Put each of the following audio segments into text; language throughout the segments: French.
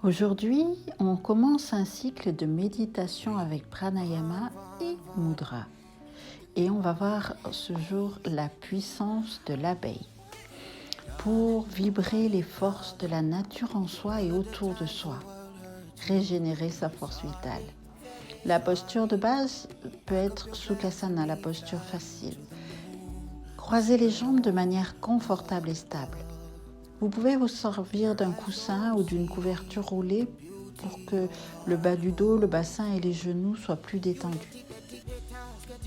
Aujourd'hui, on commence un cycle de méditation avec pranayama et mudra. Et on va voir ce jour la puissance de l'abeille pour vibrer les forces de la nature en soi et autour de soi, régénérer sa force vitale. La posture de base peut être Sukhasana, la posture facile. Croisez les jambes de manière confortable et stable. Vous pouvez vous servir d'un coussin ou d'une couverture roulée pour que le bas du dos, le bassin et les genoux soient plus détendus.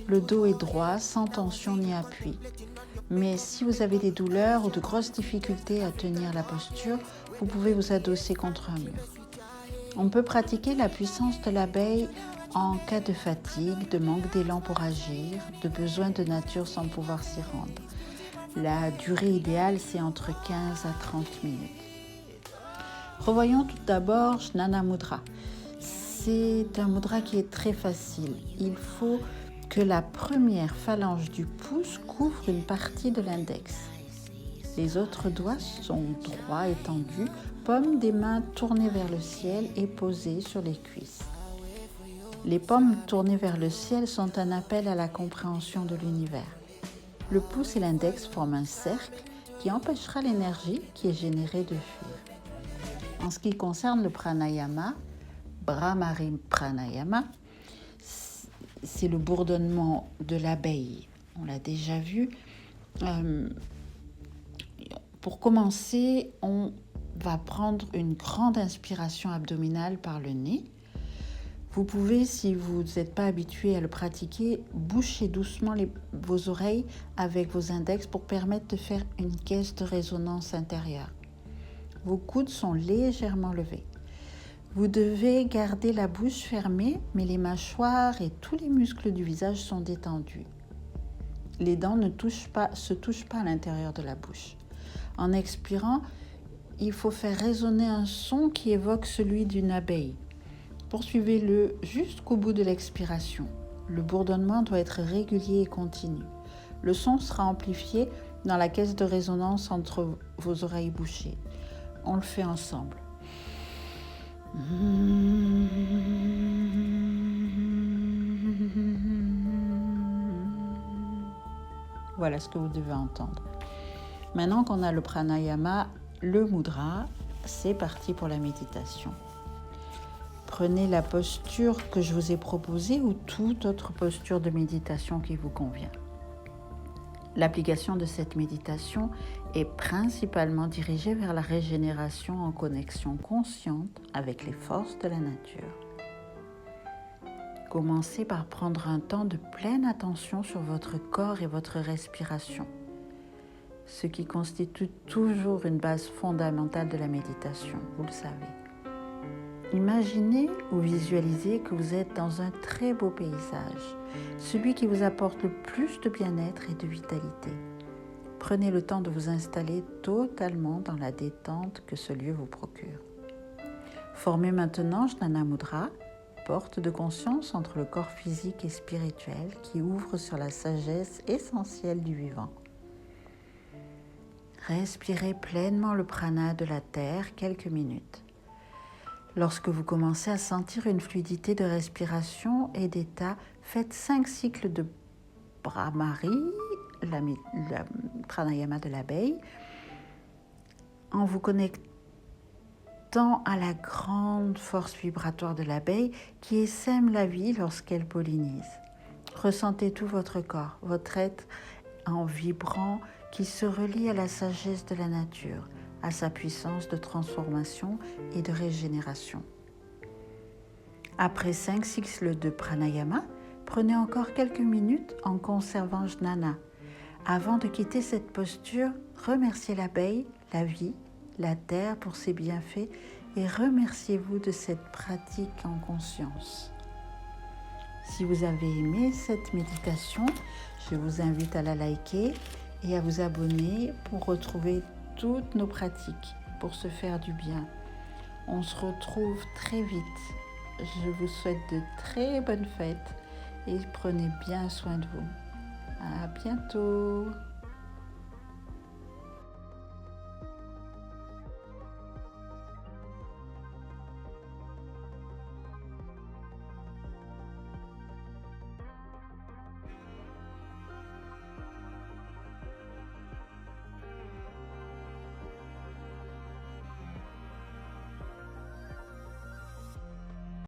Le dos est droit, sans tension ni appui. Mais si vous avez des douleurs ou de grosses difficultés à tenir la posture, vous pouvez vous adosser contre un mur. On peut pratiquer la puissance de l'abeille en cas de fatigue, de manque d'élan pour agir, de besoin de nature sans pouvoir s'y rendre. La durée idéale, c'est entre 15 à 30 minutes. Revoyons tout d'abord Jnana Mudra. C'est un mudra qui est très facile. Il faut que la première phalange du pouce couvre une partie de l'index. Les autres doigts sont droits et tendus, paumes des mains tournées vers le ciel et posées sur les cuisses. Les paumes tournées vers le ciel sont un appel à la compréhension de l'univers. Le pouce et l'index forment un cercle qui empêchera l'énergie qui est générée de fuir. En ce qui concerne le pranayama, Bhramari Pranayama, c'est le bourdonnement de l'abeille. On l'a déjà vu. Pour commencer, on va prendre une grande inspiration abdominale par le nez. Vous pouvez, si vous n'êtes pas habitué à le pratiquer, boucher doucement vos oreilles avec vos index pour permettre de faire une caisse de résonance intérieure. Vos coudes sont légèrement levés. Vous devez garder la bouche fermée, mais les mâchoires et tous les muscles du visage sont détendus. Les dents ne se touchent pas à l'intérieur de la bouche. En expirant, il faut faire résonner un son qui évoque celui d'une abeille. Poursuivez-le jusqu'au bout de l'expiration. Le bourdonnement doit être régulier et continu. Le son sera amplifié dans la caisse de résonance entre vos oreilles bouchées. On le fait ensemble. Voilà ce que vous devez entendre. Maintenant qu'on a le pranayama, le mudra, c'est parti pour la méditation. Prenez la posture que je vous ai proposée ou toute autre posture de méditation qui vous convient. L'application de cette méditation est principalement dirigée vers la régénération en connexion consciente avec les forces de la nature. Commencez par prendre un temps de pleine attention sur votre corps et votre respiration, ce qui constitue toujours une base fondamentale de la méditation, vous le savez. Imaginez ou visualisez que vous êtes dans un très beau paysage, celui qui vous apporte le plus de bien-être et de vitalité. Prenez le temps de vous installer totalement dans la détente que ce lieu vous procure. Formez maintenant Jnana Mudra, porte de conscience entre le corps physique et spirituel qui ouvre sur la sagesse essentielle du vivant. Respirez pleinement le prana de la terre quelques minutes. Lorsque vous commencez à sentir une fluidité de respiration et d'état, faites 5 cycles de Bhramari, la pranayama de l'abeille, en vous connectant à la grande force vibratoire de l'abeille qui essaime la vie lorsqu'elle pollinise. Ressentez tout votre corps, votre être en vibrant qui se relie à la sagesse de la nature, à sa puissance de transformation et de régénération. Après 5 cycles de pranayama, prenez encore quelques minutes en conservant jnana. Avant de quitter cette posture, remerciez l'abeille, la vie, la terre pour ses bienfaits et remerciez-vous de cette pratique en conscience. Si vous avez aimé cette méditation, je vous invite à la liker et à vous abonner pour retrouver toutes nos pratiques pour se faire du bien. On se retrouve très vite. Je vous souhaite de très bonnes fêtes et prenez bien soin de vous. À bientôt.